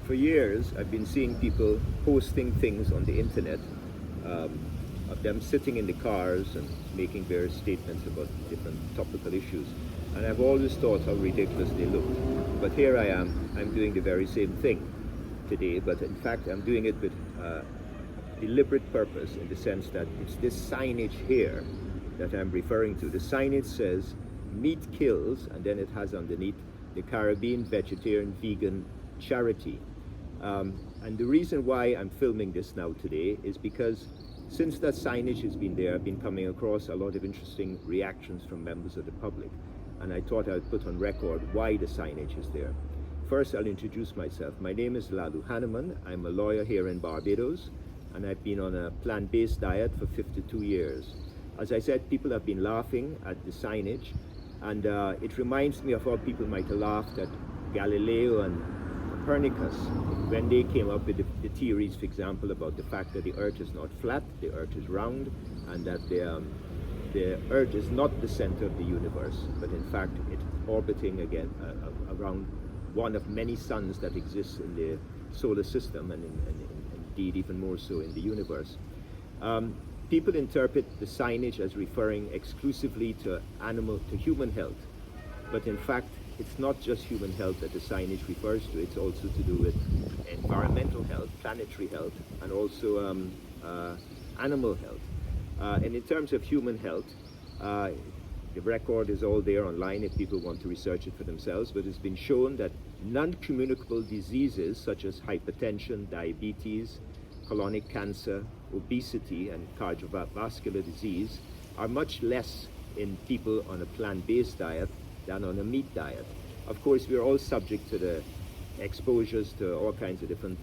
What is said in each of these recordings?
for years, I've been seeing people posting things on the internet of them sitting in the cars and making various statements about different topical issues. And I've always thought how ridiculous they looked. But here I am, I'm doing the very same thing today, but in fact I'm doing it with deliberate purpose, in the sense that it's this signage here that I'm referring to. The signage says meat kills, and then it has underneath the Caribbean Vegetarian Vegan Charity. And the reason why I'm filming this now today is because since that signage has been there, I've been coming across a lot of interesting reactions from members of the public, and I thought I'd put on record why the signage is there. First, I'll introduce myself. My name is Lalu Hanuman. I'm a lawyer here in Barbados, and I've been on a plant-based diet for 52 years. As I said, people have been laughing at the signage, and it reminds me of how people might have laughed at Galileo and Copernicus when they came up with the theories, for example, about the fact that the Earth is not flat, the Earth is round, and that the Earth is not the center of the universe, but in fact it's orbiting again around one of many suns that exists in the solar system, and indeed even more so in the universe. People interpret the signage as referring exclusively to human health, but in fact it's not just human health that the signage refers to. It's also to do with environmental health, planetary health, and also animal health. And in terms of human health, the record is all there online if people want to research it for themselves, but it's been shown that non-communicable diseases such as hypertension, diabetes, colonic cancer, obesity, and cardiovascular disease are much less in people on a plant-based diet than on a meat diet. Of course, we're all subject to the exposures to all kinds of different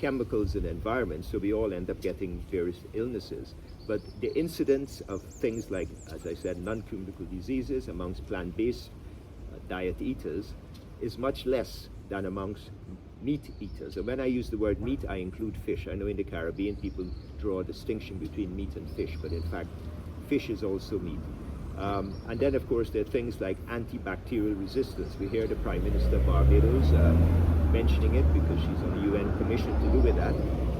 chemicals in the environment, so we all end up getting various illnesses. But the incidence of things like, as I said, non-communicable diseases amongst plant-based diet eaters is much less than amongst meat eaters. And when I use the word meat, I include fish. I know in the Caribbean people draw a distinction between meat and fish, but in fact, fish is also meat. And then, of course, there are things like antibacterial resistance. We hear the Prime Minister of Barbados mentioning it because she's on the UN Commission to do with that.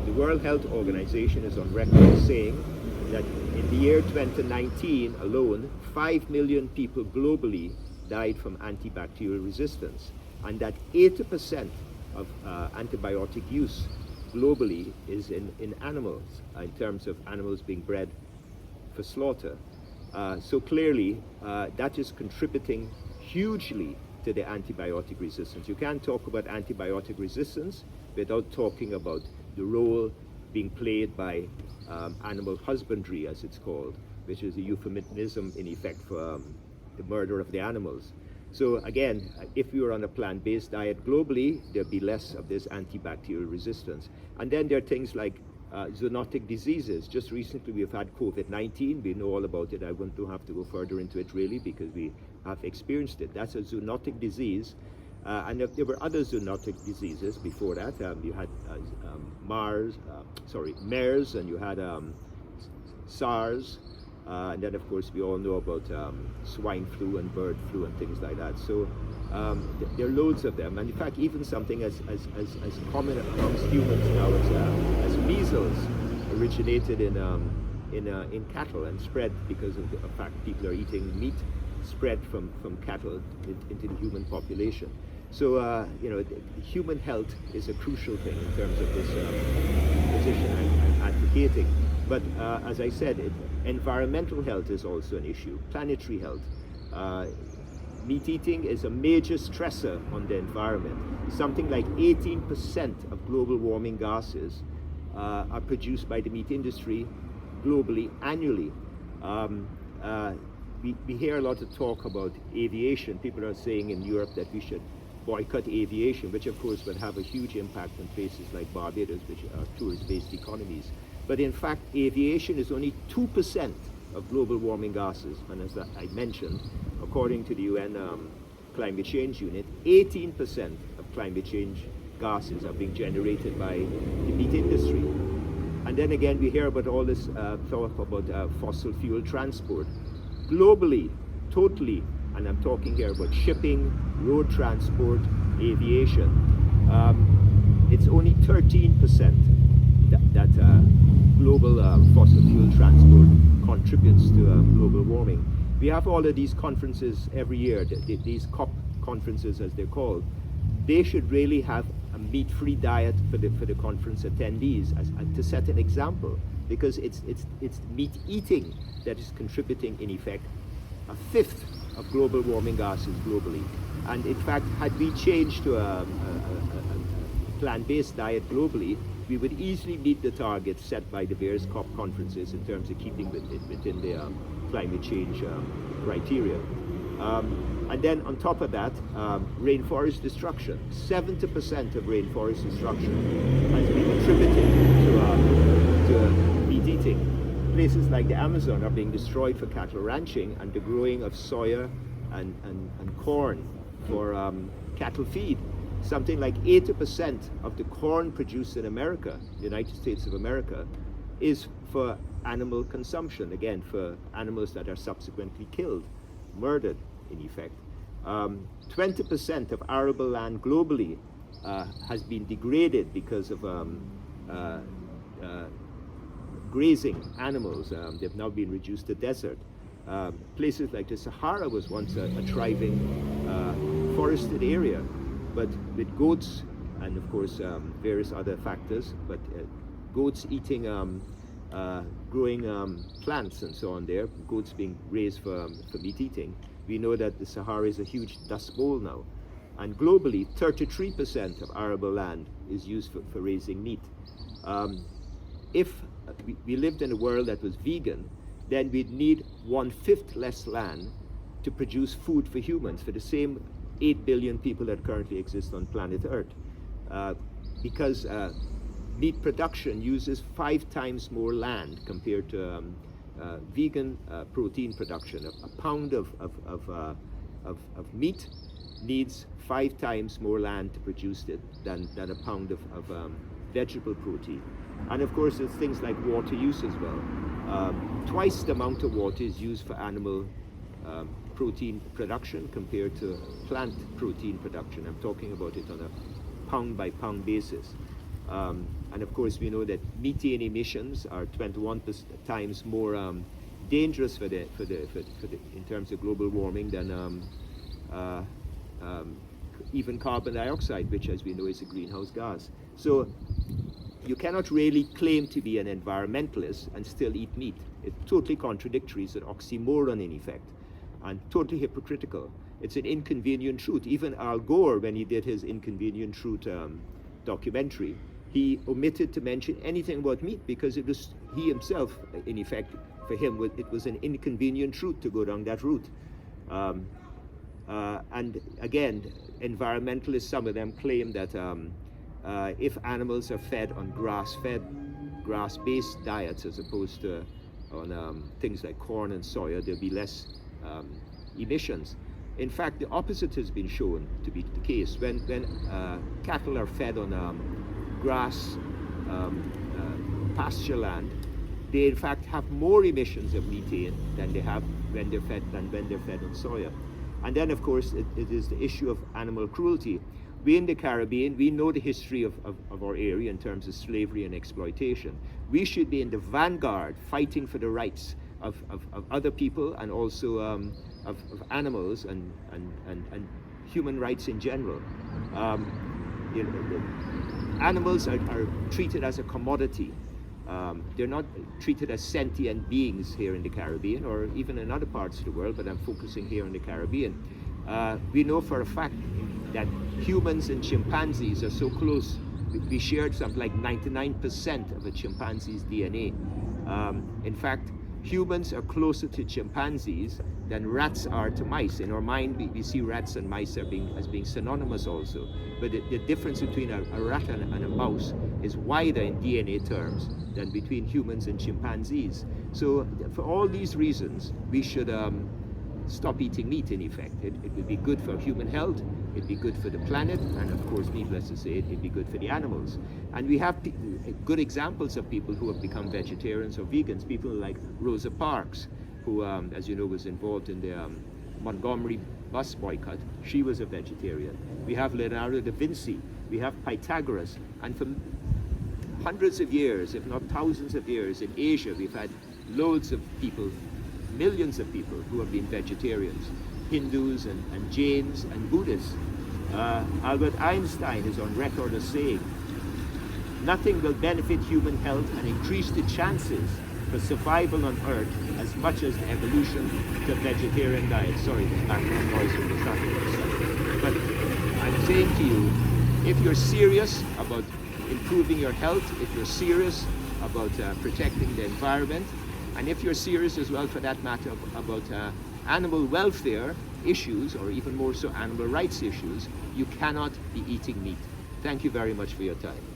The World Health Organization is on record saying that in the year 2019 alone, 5 million people globally died from antibacterial resistance, and that 80% of antibiotic use globally is in animals, in terms of animals being bred for slaughter. So clearly, that is contributing hugely to the antibiotic resistance. You can't talk about antibiotic resistance without talking about the role being played by animal husbandry, as it's called, which is a euphemism in effect for the murder of the animals. So again, if we were on a plant-based diet globally, there'd be less of this antibacterial resistance. And then there are things like zoonotic diseases. Just recently we've had COVID-19. We know all about it. I wouldn't have to go further into it really because we have experienced it. That's a zoonotic disease. And there were other zoonotic diseases before that. You had MERS, and you had SARS. And then, of course, we all know about swine flu and bird flu and things like that. So there are loads of them. And in fact, even something as common amongst humans now as measles originated in cattle and spread because of the fact people are eating meat spread from cattle into the human population. So, human health is a crucial thing in terms of this position I'm advocating. But as I said, environmental health is also an issue, planetary health. Meat eating is a major stressor on the environment. Something like 18% of global warming gases are produced by the meat industry globally annually. We hear a lot of talk about aviation. People are saying in Europe that we should boycott aviation, which of course will have a huge impact on places like Barbados, which are tourist-based economies. But in fact, aviation is only 2% of global warming gases. And as I mentioned, according to the UN Climate Change Unit, 18% of climate change gases are being generated by the meat industry. And then again, we hear about all this talk about fossil fuel transport. Globally, totally, and I'm talking here about shipping, road transport, aviation, 13% that global fossil fuel transport contributes to global warming. We have all of these conferences every year, these COP conferences as they're called. They should really have a meat-free diet for the conference attendees to set an example, because it's meat eating that is contributing in effect a fifth of global warming gases globally. And in fact, had we changed to a plant-based diet globally, we would easily meet the targets set by the various COP conferences in terms of keeping within the climate change criteria. And then on top of that, rainforest destruction. 70% of rainforest destruction has been attributed to meat eating. Places like the Amazon are being destroyed for cattle ranching and the growing of soya and corn for cattle feed. Something like 80% of the corn produced in America, the United States of America, is for animal consumption, again, for animals that are subsequently killed, murdered in effect. 20% of arable land globally has been degraded because of grazing animals. They've now been reduced to desert. Places like the Sahara was once a thriving forested area, but with goats and of course various other factors, but goats eating growing plants and so on there, goats being raised for meat eating, we know that the Sahara is a huge dust bowl now. And globally, 33% of arable land is used for raising meat. If we lived in a world that was vegan, then we'd need 1/5 less land to produce food for humans, for the same 8 billion people that currently exist on planet Earth. Because meat production uses 5 times more land compared to vegan protein production. A pound of meat needs 5 times more land to produce it than a pound of vegetable protein. And of course, there's things like water use as well. Twice the amount of water is used for animal protein production compared to plant protein production. I'm talking about it on a pound by pound basis. And of course, we know that methane emissions are 21 times more dangerous in terms of global warming than even carbon dioxide, which, as we know, is a greenhouse gas. So you cannot really claim to be an environmentalist and still eat meat. It's totally contradictory. It's an oxymoron in effect, and totally hypocritical. It's an inconvenient truth. Even Al Gore, when he did his Inconvenient Truth documentary, he omitted to mention anything about meat because it was he himself, in effect, for him, it was an inconvenient truth to go down that route. And again, environmentalists, some of them claim that if animals are fed on grass-based diets as opposed to on things like corn and soya, there'll be less emissions. In fact, the opposite has been shown to be the case. When cattle are fed on grass, pasture land, they in fact have more emissions of methane than they have when they're fed on soya. And then, of course, it is the issue of animal cruelty. We in the Caribbean, we know the history of our area in terms of slavery and exploitation. We should be in the vanguard fighting for the rights of other people and also of animals and human rights in general. Animals are treated as a commodity. They're not treated as sentient beings here in the Caribbean or even in other parts of the world, but I'm focusing here in the Caribbean. We know for a fact that humans and chimpanzees are so close. We shared something like 99% of a chimpanzee's DNA. In fact, humans are closer to chimpanzees than rats are to mice. In our mind, we see rats and mice as being synonymous also. But the difference between a rat and a mouse is wider in DNA terms than between humans and chimpanzees. So for all these reasons, we should stop eating meat in effect. It would be good for human health, it'd be good for the planet, and of course, needless to say, it'd be good for the animals. And we have good examples of people who have become vegetarians or vegans, people like Rosa Parks, who, as you know, was involved in the Montgomery bus boycott. She was a vegetarian. We have Leonardo da Vinci, we have Pythagoras, and for hundreds of years, if not thousands of years, in Asia, we've had loads of people, millions of people who have been vegetarians, Hindus and Jains and Buddhists. Albert Einstein is on record as saying, nothing will benefit human health and increase the chances for survival on Earth as much as the evolution to vegetarian diet. Sorry, the background noise from the traffic. But I'm saying to you, if you're serious about improving your health, if you're serious about protecting the environment, and if you're serious as well, for that matter, about animal welfare issues, or even more so animal rights issues, you cannot be eating meat. Thank you very much for your time.